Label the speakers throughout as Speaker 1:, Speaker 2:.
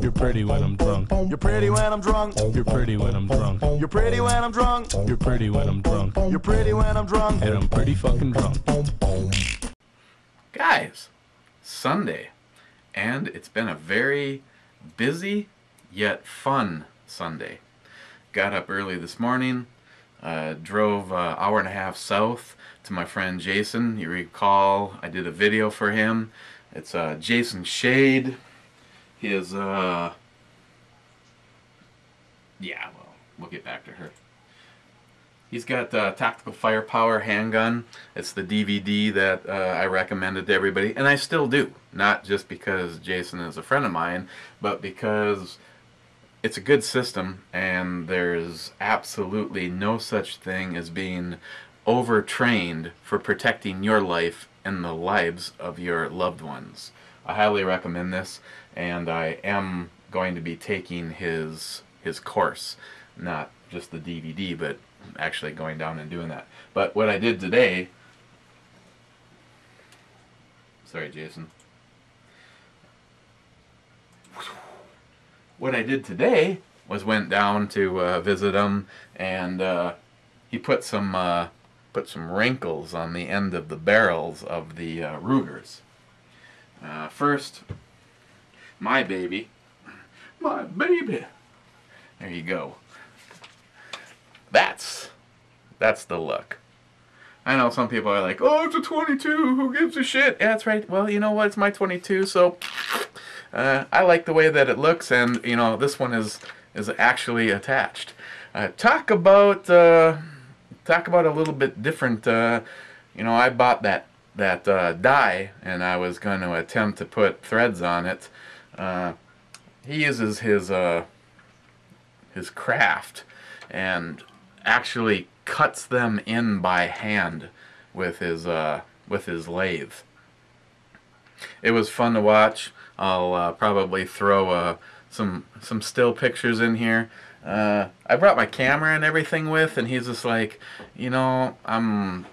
Speaker 1: You're pretty when I'm drunk.
Speaker 2: You're pretty when I'm drunk.
Speaker 1: You're pretty when I'm drunk.
Speaker 2: You're pretty when I'm drunk.
Speaker 1: You're pretty when I'm drunk.
Speaker 2: You're pretty when I'm drunk.
Speaker 1: And I'm pretty fucking drunk.
Speaker 3: Guys, Sunday, and it's been a very busy yet fun Sunday. Got up early this morning, drove an hour and a half south to my friend Jason. You recall I did a video for him. It's Jason Shade. His yeah, well, we'll get back to her. He's got Tactical Firepower handgun. It's the DVD that I recommended to everybody, and I still do. Not just because Jason is a friend of mine, but because it's a good system, and there's absolutely no such thing as being overtrained for protecting your life and the lives of your loved ones. I highly recommend this, and I am going to be taking his course, not just the DVD, but actually going down and doing that. But what I did today, sorry Jason, what I did today was went down to visit him, and he put some wrinkles on the end of the barrels of the Rugers. First, my baby, there you go. That's the look. I know some people are like, oh, it's a 22, who gives a shit? Yeah, that's right. Well, you know what, it's my 22, so I like the way that it looks, and you know, this one is actually attached. Talk about a little bit different. You know, I bought that die, and I was going to attempt to put threads on it. He uses his craft and actually cuts them in by hand with his lathe. It was fun to watch. I'll probably throw some still pictures in here. I brought my camera and everything with, and he's just like, you know, I'm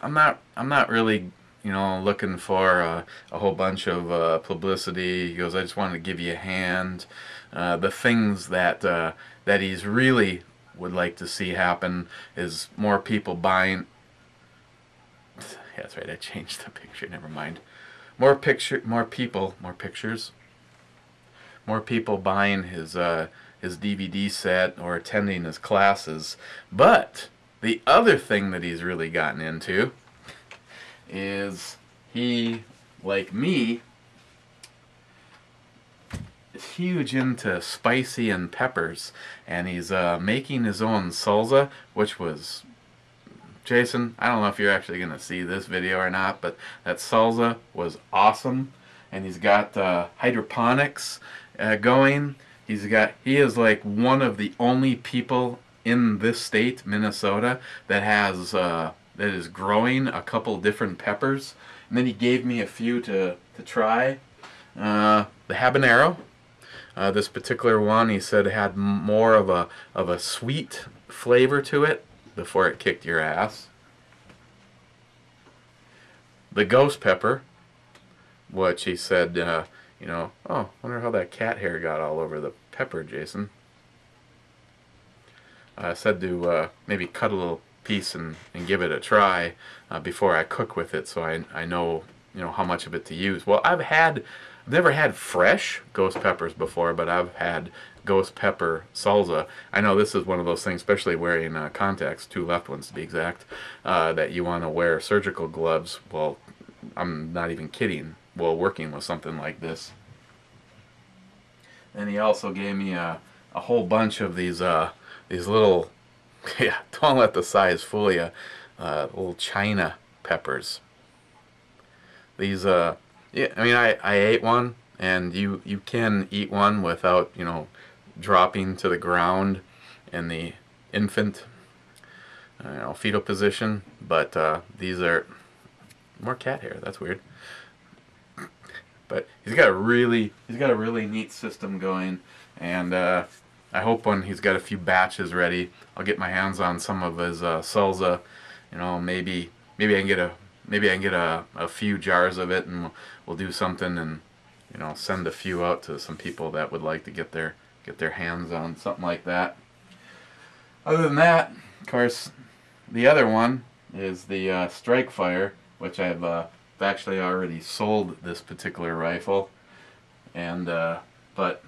Speaker 3: not really, you know, looking for a whole bunch of publicity. He goes, I just wanted to give you a hand. The things that he's really would like to see happen is more people buying. Yeah, that's right, I changed the picture, never mind. More pictures, more people buying his DVD set or attending his classes. But the other thing that he's really gotten into is he, like me, is huge into spicy and peppers, and he's making his own salsa, which was, Jason, I don't know if you're actually going to see this video or not, but that salsa was awesome. And he's got hydroponics going. He is like one of the only people in this state, Minnesota, that is growing a couple different peppers. And then he gave me a few to try. The habanero. This particular one, he said, had more of a sweet flavor to it before it kicked your ass. The ghost pepper, which he said, you know, oh, wonder how that cat hair got all over the pepper, Jason. I said to maybe cut a little piece and give it a try before I cook with it, so I know, you know, how much of it to use. Well, I've never had fresh ghost peppers before, but I've had ghost pepper salsa. I know this is one of those things, especially wearing contacts, 2 left ones to be exact, that you want to wear surgical gloves. Well, I'm not even kidding, while working with something like this. And he also gave me a whole bunch of these little, yeah, don't let the size fool you, little China peppers. These, yeah, I mean, I ate one, and you can eat one without, you know, dropping to the ground in the infant, you know, fetal position. But these are more cat hair. That's weird. But he's got a really neat system going, and I hope when he's got a few batches ready, I'll get my hands on some of his salsa. You know, maybe I can get a few jars of it, and we'll do something, and you know, send a few out to some people that would like to get their hands on something like that. Other than that, of course, the other one is the Strike Fire, which I've actually already sold this particular rifle, and but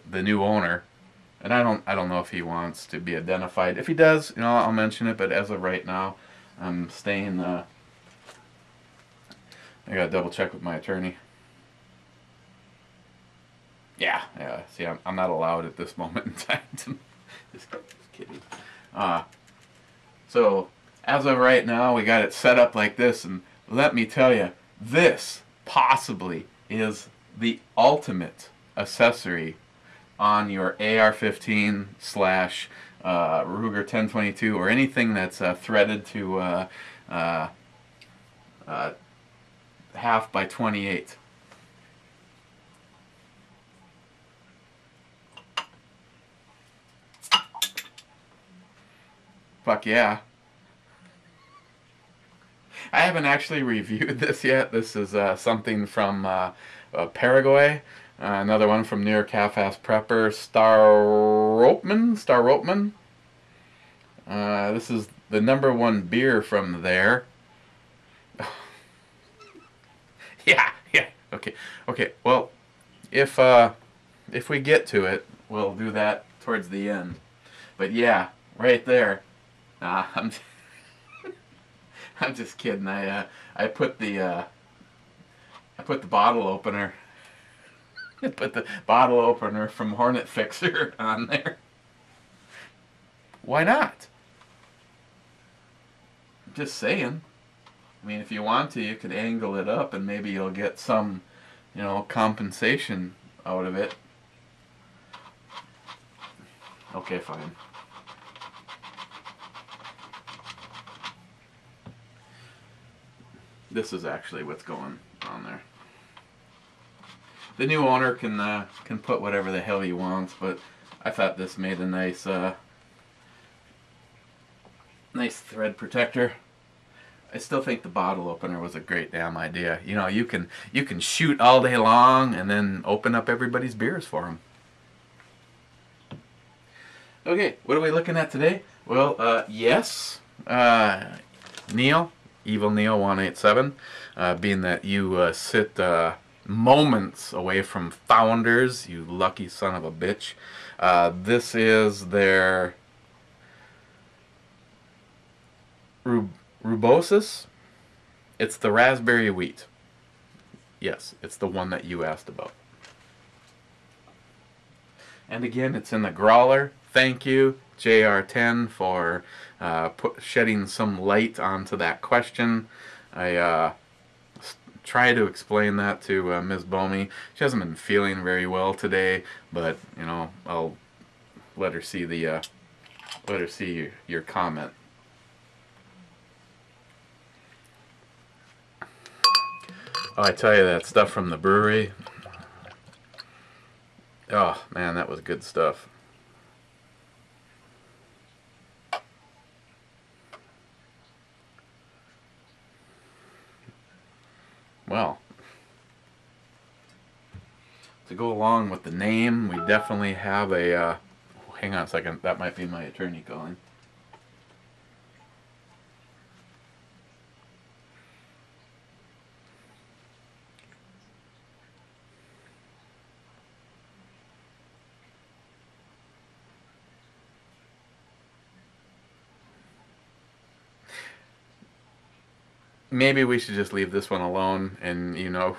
Speaker 3: the new owner, and I don't know if he wants to be identified. If he does, you know, I'll mention it. But as of right now, I'm staying. I gotta double check with my attorney. Yeah. See, I'm not allowed at this moment in time to. Just kidding. So as of right now, we got it set up like this, and let me tell you, this possibly is the ultimate accessory on your AR-15 / Ruger 1022 or anything that's threaded to 1/2 by 28. Fuck yeah. I haven't actually reviewed this yet. This is something from Paraguay. Another one from New York Half-Ass Prepper, Staropeman. This is the #1 beer from there. Yeah. Okay. Well, if we get to it, we'll do that towards the end. But yeah, right there. I'm just kidding. I put the bottle opener. Put the bottle opener from Hornet Fixer on there. Why not? Just saying. I mean, if you want to, you could angle it up and maybe you'll get some, you know, compensation out of it. Okay, fine. This is actually what's going on there. The new owner can put whatever the hell he wants, but I thought this made a nice nice thread protector. I still think the bottle opener was a great damn idea. You know, you can shoot all day long and then open up everybody's beers for them. Okay, what are we looking at today? Well, yes, Neil, Evil Neil 187, being that you sit moments away from Founders, you lucky son of a bitch. This is their Rubaeus. It's the raspberry wheat. Yes, it's the one that you asked about. And again, it's in the growler. Thank you, JR10, for shedding some light onto that question. I try to explain that to Ms. Bomey. She hasn't been feeling very well today, but you know, I'll let her see the your comment. Oh, I tell you, that stuff from the brewery. Oh man, that was good stuff. Well, to go along with the name, we definitely have a, hang on a second, that might be my attorney calling. Maybe we should just leave this one alone, and you know,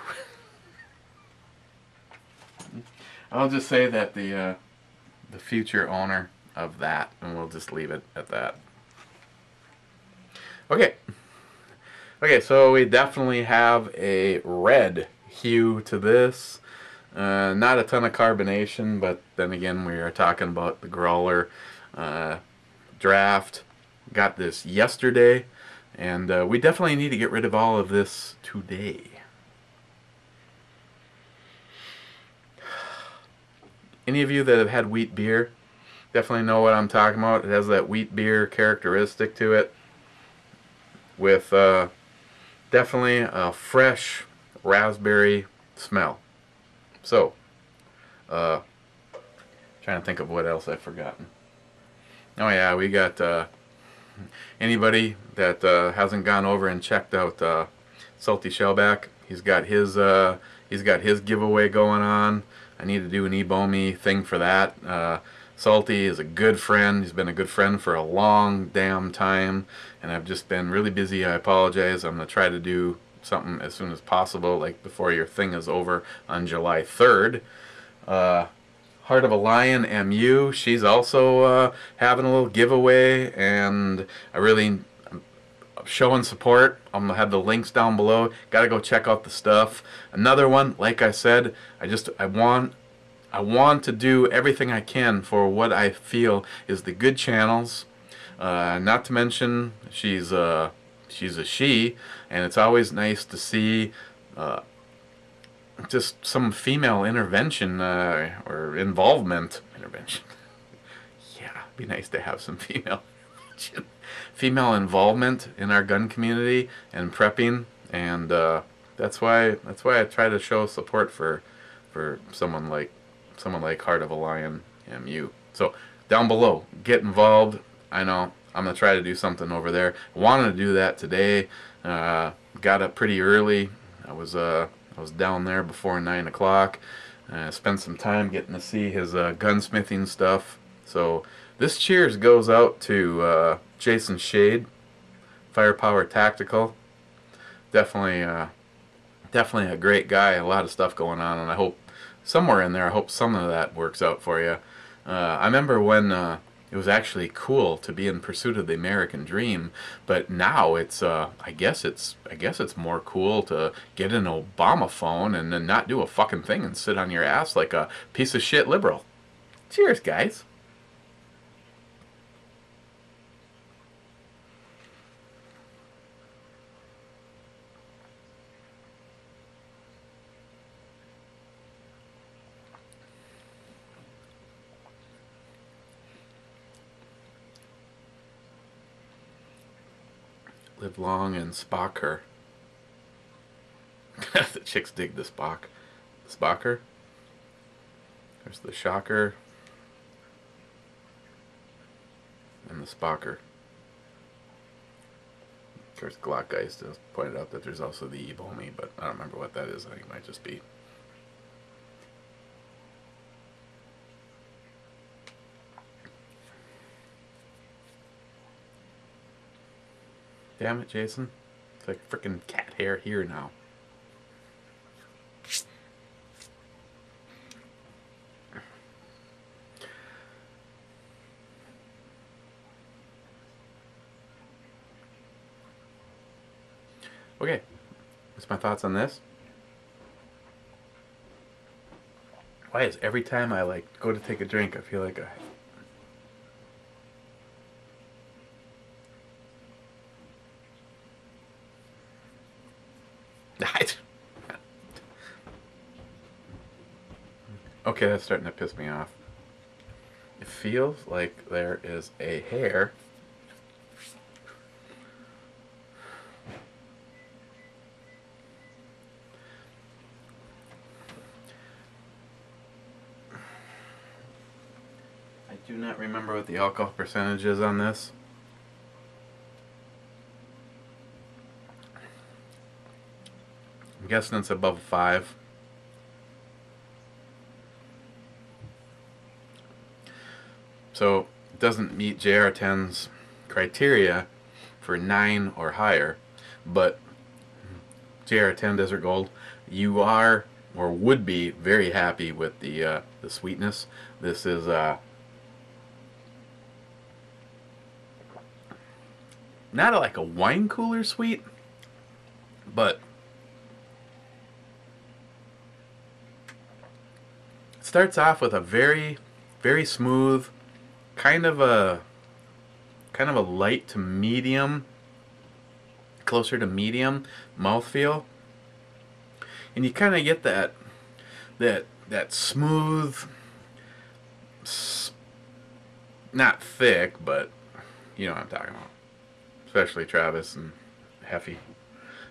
Speaker 3: I'll just say that the future owner of that, and we'll just leave it at that. Okay, so we definitely have a red hue to this. Not a ton of carbonation, but then again, we are talking about the growler draft. Got this yesterday. And we definitely need to get rid of all of this today. Any of you that have had wheat beer definitely know what I'm talking about. It has that wheat beer characteristic to it, with definitely a fresh raspberry smell. So, trying to think of what else I've forgotten. Oh yeah, we got anybody that hasn't gone over and checked out Salty Shellback. He's got his giveaway going on. I need to do an e-bomi thing for that. Salty is a good friend. He's been a good friend for a long damn time, and I've just been really busy. I apologize. I'm gonna try to do something as soon as possible, like before your thing is over on July 3rd. Heart of a Lion MU, she's also having a little giveaway, and I really showing support. I'm gonna have the links down below. Gotta go check out the stuff. Another one, like I said, I want to do everything I can for what I feel is the good channels. Not to mention she's a she, and it's always nice to see just some female intervention or involvement. Intervention. Yeah, it'd be nice to have some female involvement in our gun community and prepping, and that's why I try to show support for someone like Heart of a Lion MU. So down below, get involved. I know I'm gonna try to do something over there. I wanted to do that today. Got up pretty early. I was down there before 9 o'clock. Spent some time getting to see his gunsmithing stuff. So this cheers goes out to Jason Shade, Firepower Tactical. Definitely a great guy. A lot of stuff going on, and I hope somewhere in there, I hope some of that works out for you. I remember when it was actually cool to be in pursuit of the American dream, but now it's I guess it's more cool to get an Obama phone and then not do a fucking thing and sit on your ass like a piece of shit liberal. Cheers, guys. Live long and Spock her. The chicks dig the Spock. The Spocker. There's the Shocker. And the Spocker. Of course, Glockgeist has pointed out that there's also the e-bomi, but I don't remember what that is. I think it might just be. Damn it, Jason. It's like frickin' cat hair here now. Okay, what's my thoughts on this? Why is every time I like go to take a drink, I feel like okay, that's starting to piss me off. It feels like there is a hair I do not remember what the alcohol percentage is on this. I'm guessing it's above 5. So it doesn't meet JR10's criteria for 9 or higher, but JR10 Desert Gold, you are or would be very happy with the sweetness. This is not like a wine cooler sweet, but it starts off with a very, very smooth, kind of a light to medium, closer to medium mouthfeel, and you kind of get that smooth, not thick, but you know what I'm talking about. Especially Travis and Heffy.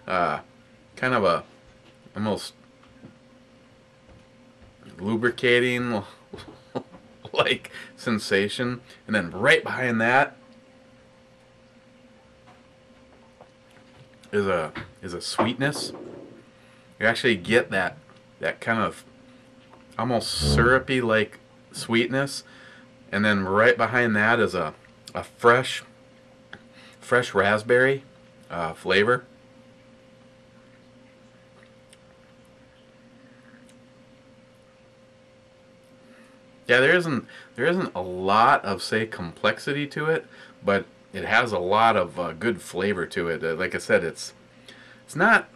Speaker 3: Kind of a almost lubricating like sensation, and then right behind that is a sweetness. You actually get that kind of almost syrupy like sweetness, and then right behind that is a fresh raspberry flavor. Yeah, there isn't a lot of, say, complexity to it, but it has a lot of good flavor to it. Like I said, it's not,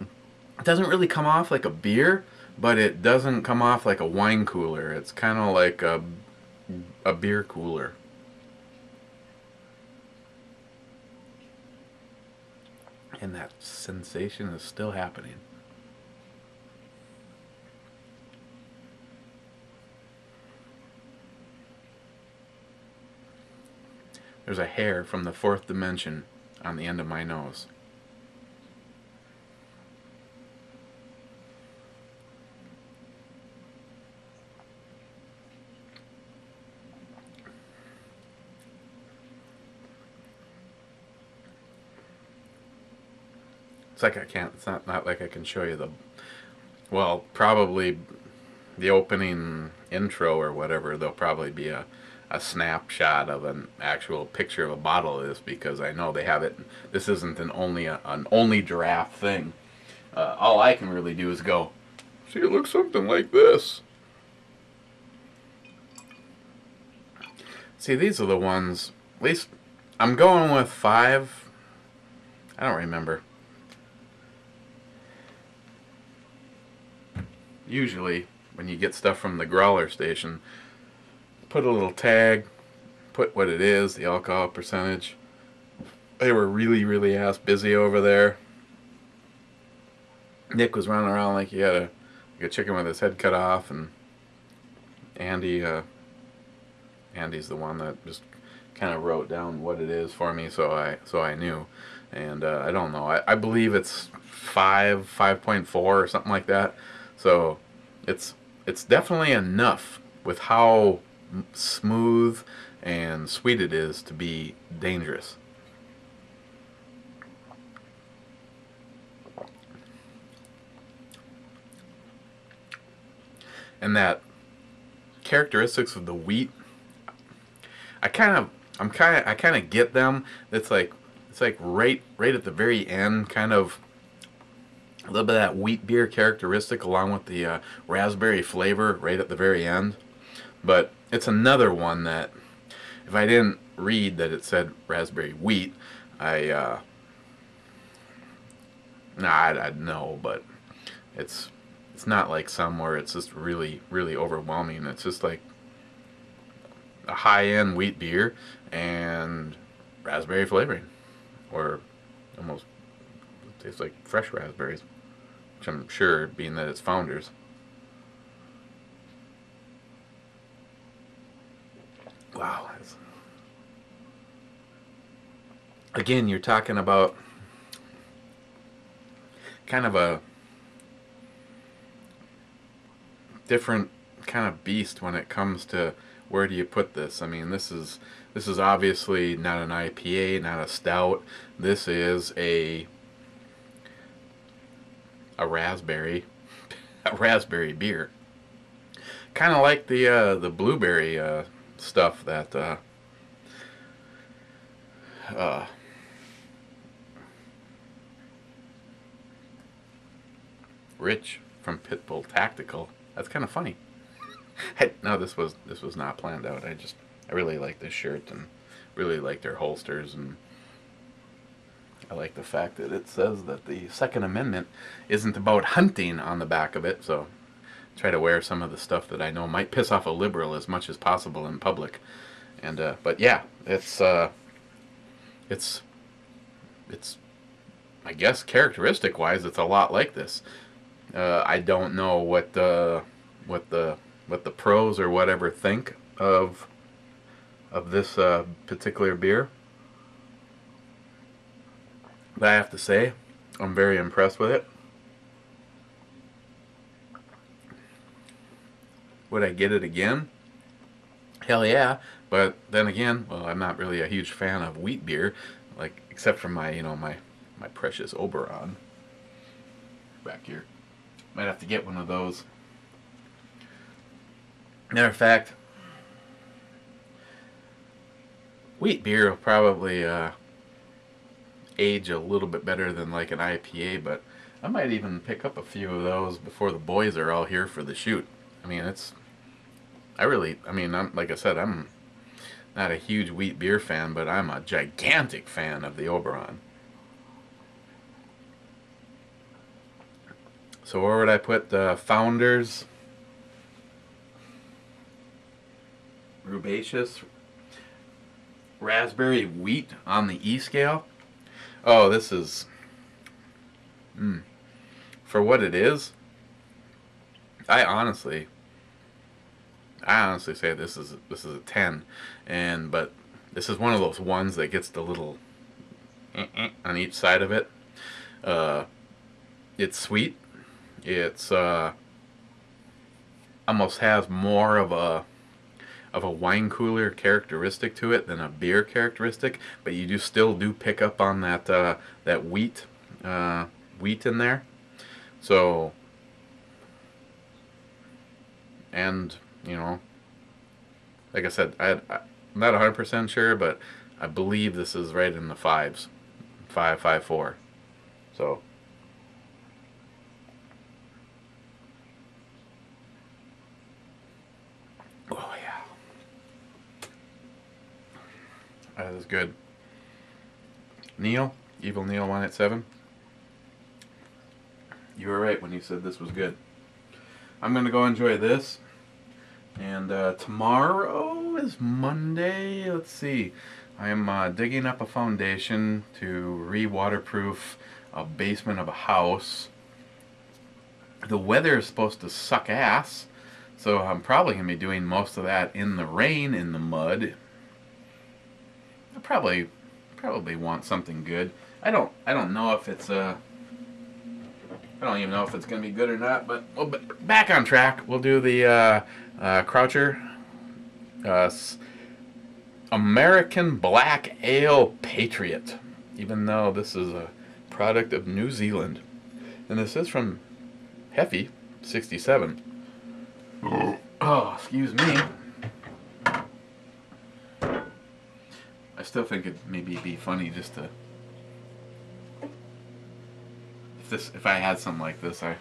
Speaker 3: it doesn't really come off like a beer, but it doesn't come off like a wine cooler. It's kind of like a beer cooler. And that sensation is still happening. There's a hair from the fourth dimension on the end of my nose. It's like I can't, it's not like I can show you well, probably the opening intro or whatever, there'll probably be a snapshot of an actual picture of a bottle of this, because I know they have it. This isn't an only giraffe thing. All I can really do is go, see, it looks something like this. See, these are the ones, at least I'm going with 5. I don't remember. Usually, when you get stuff from the growler station, put a little tag, put what it is, the alcohol percentage. They were really ass busy over there. Nick was running around like he had a chicken with his head cut off, and Andy's the one that just kind of wrote down what it is for me, so I knew. And I don't know. I believe it's 5.4 or something like that. So it's definitely enough with how smooth and sweet it is to be dangerous. And that characteristics of the wheat, I kind of get them. It's like right at the very end, kind of a little bit of that wheat beer characteristic along with the raspberry flavor right at the very end. But it's another one that, if I didn't read that it said raspberry wheat, I'd know. But it's not like some where it's just really overwhelming. It's just like a high-end wheat beer and raspberry flavoring, or almost tastes like fresh raspberries, which I'm sure, being that it's Founders. Wow. Again, you're talking about kind of a different kind of beast when it comes to where do you put this. I mean, this is obviously not an IPA, not a stout. This is a raspberry beer, kind of like the blueberry stuff that Rich from Pitbull Tactical. That's kind of funny. No, this was not planned out. I really like this shirt, and really like their holsters, and I like the fact that it says that the Second Amendment isn't about hunting on the back of it. So try to wear some of the stuff that I know might piss off a liberal as much as possible in public. And but yeah, it's I guess characteristic wise, it's a lot like this. I don't know what the pros or whatever think of this particular beer, but I have to say I'm very impressed with it. Would I get it again? Hell yeah. But then again, well, I'm not really a huge fan of wheat beer, like except for my, my precious Oberon back here. Might have to get one of those. Matter of fact, wheat beer will probably age a little bit better than like an IPA, but I might even pick up a few of those before the boys are all here for the shoot. I mean, like I said, I'm not a huge wheat beer fan, but I'm a gigantic fan of the Oberon. So where would I put the Founders? Rubaeus raspberry wheat on the E scale. Oh, this is for what it is. I honestly say this is a 10, but this is one of those ones that gets the little on each side of it. It's sweet. It's almost has more of a wine cooler characteristic to it than a beer characteristic, but you still pick up on that that wheat in there. So, and like I said, I'm not 100% sure, but I believe this is right in the 5s, 5.54. So. Oh yeah. That is good. Neil, Evil Neil 187. You were right when you said this was good. I'm going to go enjoy this. And tomorrow is Monday. Let's see. I am digging up a foundation to re-waterproof a basement of a house. The weather is supposed to suck ass, so I'm probably going to be doing most of that in the rain, in the mud. I probably want something good. I don't know if it's I don't even know if it's going to be good or not, but well, back on track. We'll do the Croucher American Black Ale Patriot, even though this is a product of New Zealand. And this is from Heffy 67. Oh, excuse me. I still think it maybe be funny just to if I had something like this, I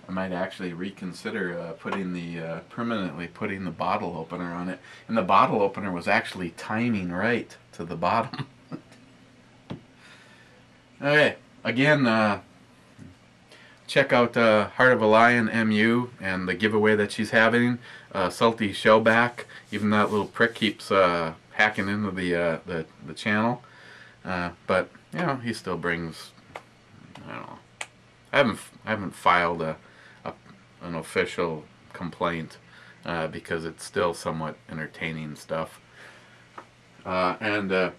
Speaker 3: might actually reconsider permanently putting the bottle opener on it. And the bottle opener was actually timing right to the bottom. Okay, again, check out Heart of a Lion MU and the giveaway that she's having. Salty Shellback, even that little prick keeps hacking into the channel. But he still brings, I don't know. I haven't filed an official complaint because it's still somewhat entertaining stuff. And a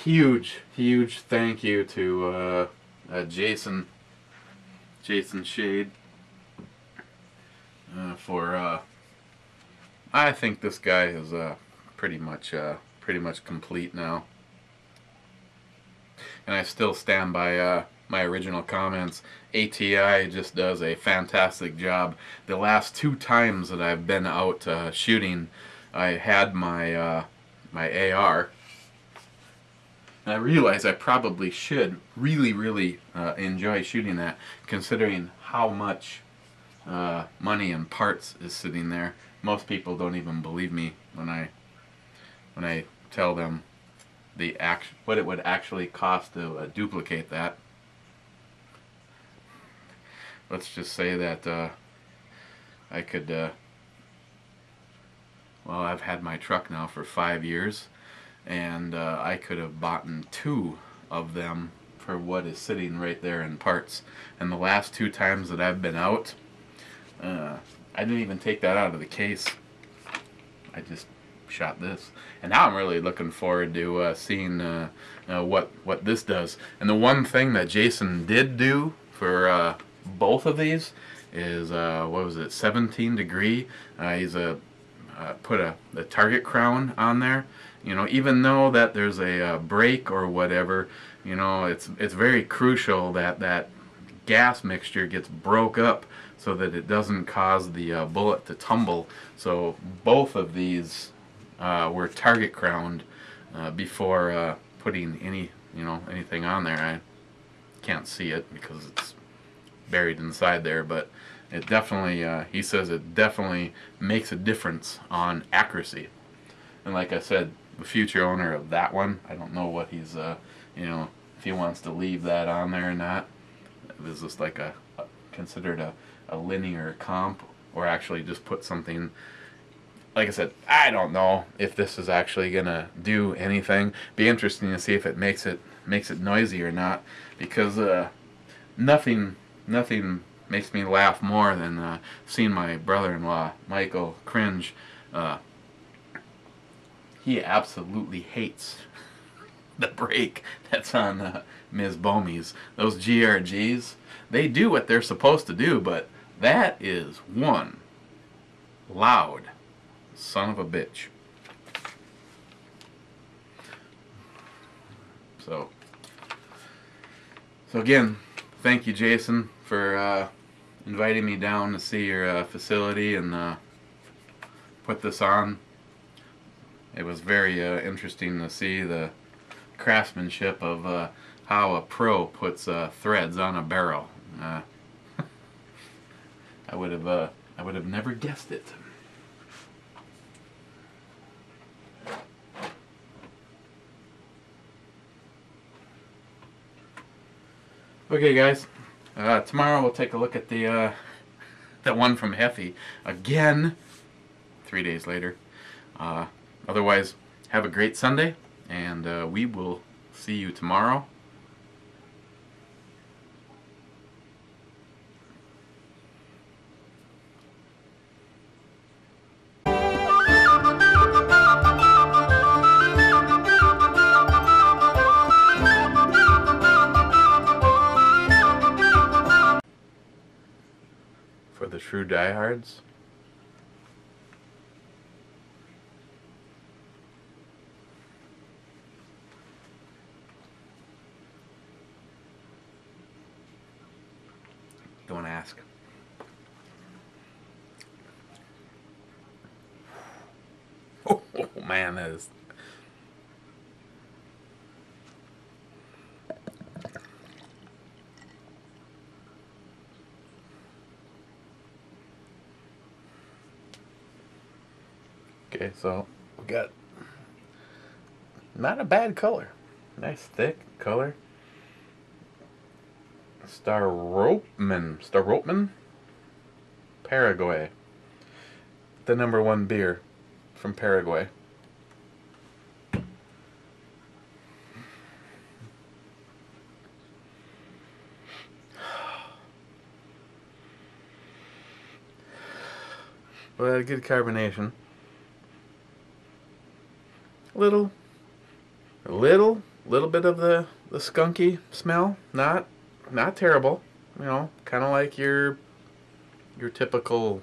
Speaker 3: huge thank you to Jason Shade for I think this guy is pretty much complete now, and I still stand by my original comments. ATI just does a fantastic job. The last 2 times that I've been out shooting, I had my my AR. And I realize I probably should really enjoy shooting that, considering how much money and parts is sitting there. Most people don't even believe me when I tell them what it would actually cost to duplicate that. Let's just say that I could, well, I've had my truck now for 5 years, and I could have bought 2 of them for what is sitting right there in parts. And the last 2 times that I've been out, I didn't even take that out of the case. I just shot this. And now I'm really looking forward to seeing what this does. And the one thing that Jason did do for both of these is what was it, 17 degree. He's put the target crown on there. You know, even though that there's a break or whatever, you know, it's very crucial that that gas mixture gets broke up so that it doesn't cause the bullet to tumble. So both of these were target crowned before putting anything on there. I can't see it because it's buried inside there, but it definitely, he says it definitely makes a difference on accuracy. And like I said, the future owner of that one, I don't know what he's, if he wants to leave that on there or not. Is this like considered a linear comp, or actually just put something, like I said, I don't know if this is actually gonna do anything. Be interesting to see if it makes it noisy or not, because nothing makes me laugh more than seeing my brother-in-law Michael cringe. He absolutely hates the brake that's on Ms. Bomey's. Those GRGs, they do what they're supposed to do, but that is one loud son of a bitch. So again, thank you, Jason, for inviting me down to see your facility and put this on. It was very interesting to see the craftsmanship of how a pro puts threads on a barrel. I would have never guessed it. Okay, guys. Tomorrow we'll take a look at the one from Heffy again. 3 days later. Otherwise, have a great Sunday, and we will see you tomorrow. For the true diehards. Don't ask. Oh man, that is. Okay, so we got not a bad color. Nice thick color. Staroopman, Paraguay. The #1 beer from Paraguay. Well, a good carbonation. Little bit of the skunky smell. Not terrible. You know, kind of like your typical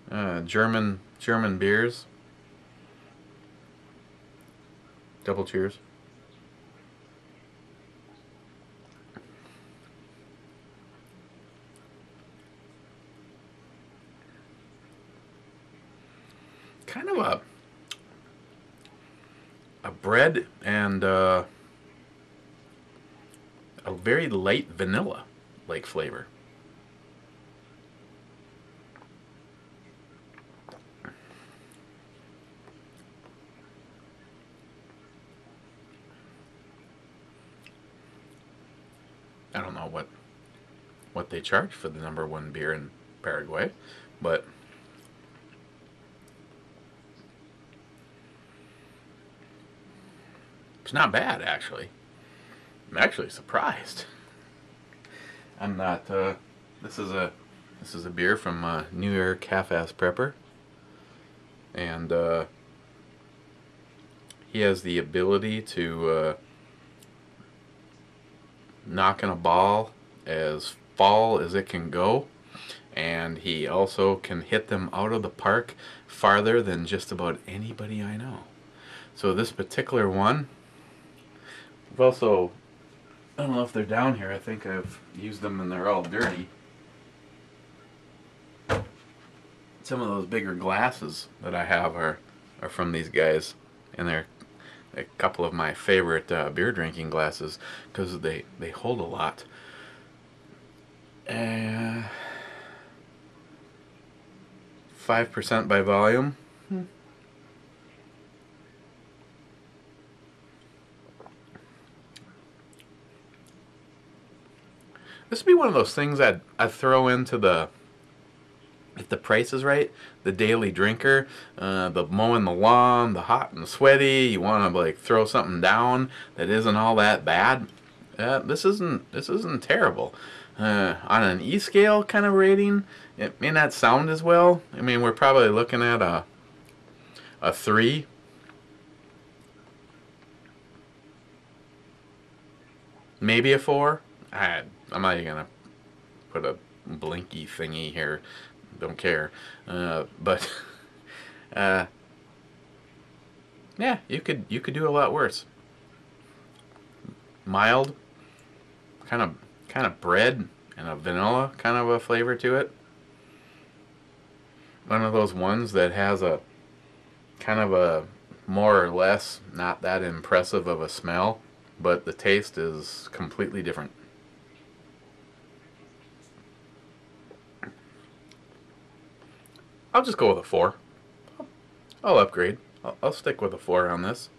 Speaker 3: German beers. Double cheers. Kind of a bread and a very light vanilla like flavor. I don't know what they charge for the #1 beer in Paraguay, but it's not bad, actually. I'm actually surprised. I'm not. This is a beer from New York Half-Ass Prepper, and he has the ability to knock in a ball as fall as it can go, and he also can hit them out of the park farther than just about anybody I know. So this particular one, I've also, I don't know if they're down here, I think I've used them and they're all dirty. Some of those bigger glasses that I have are from these guys, and they're a couple of my favorite beer drinking glasses because they hold a lot. 5% by volume. This would be one of those things I'd throw into the, if the price is right, the daily drinker, the mowing the lawn, the hot and sweaty. You want to like throw something down that isn't all that bad. This isn't terrible. On an E scale kind of rating, it may not sound as well. I mean, we're probably looking at a 3. Maybe a 4. I'm not even gonna put a blinky thingy here. Don't care. But yeah, you could do a lot worse. Mild, kind of bread and a vanilla kind of a flavor to it. One of those ones that has a kind of a more or less not that impressive of a smell, but the taste is completely different. I'll just go with a 4. I'll upgrade. I'll stick with a 4 on this.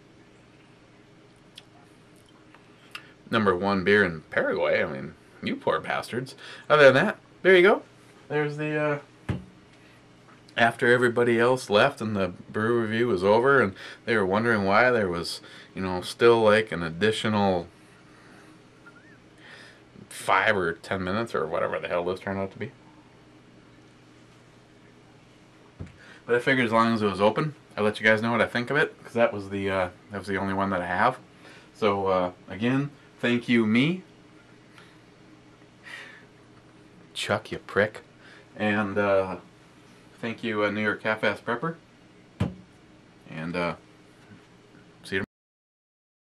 Speaker 3: #1 beer in Paraguay. I mean, you poor bastards. Other than that, there you go. There's the after everybody else left and the brew review was over and they were wondering why there was, still like an additional 5 or 10 minutes or whatever the hell this turned out to be. But I figured as long as it was open, I'd let you guys know what I think of it, because that was the only one that I have. So again, thank you, me, Chuck, you prick, and thank you, New York Half-Ass Prepper, and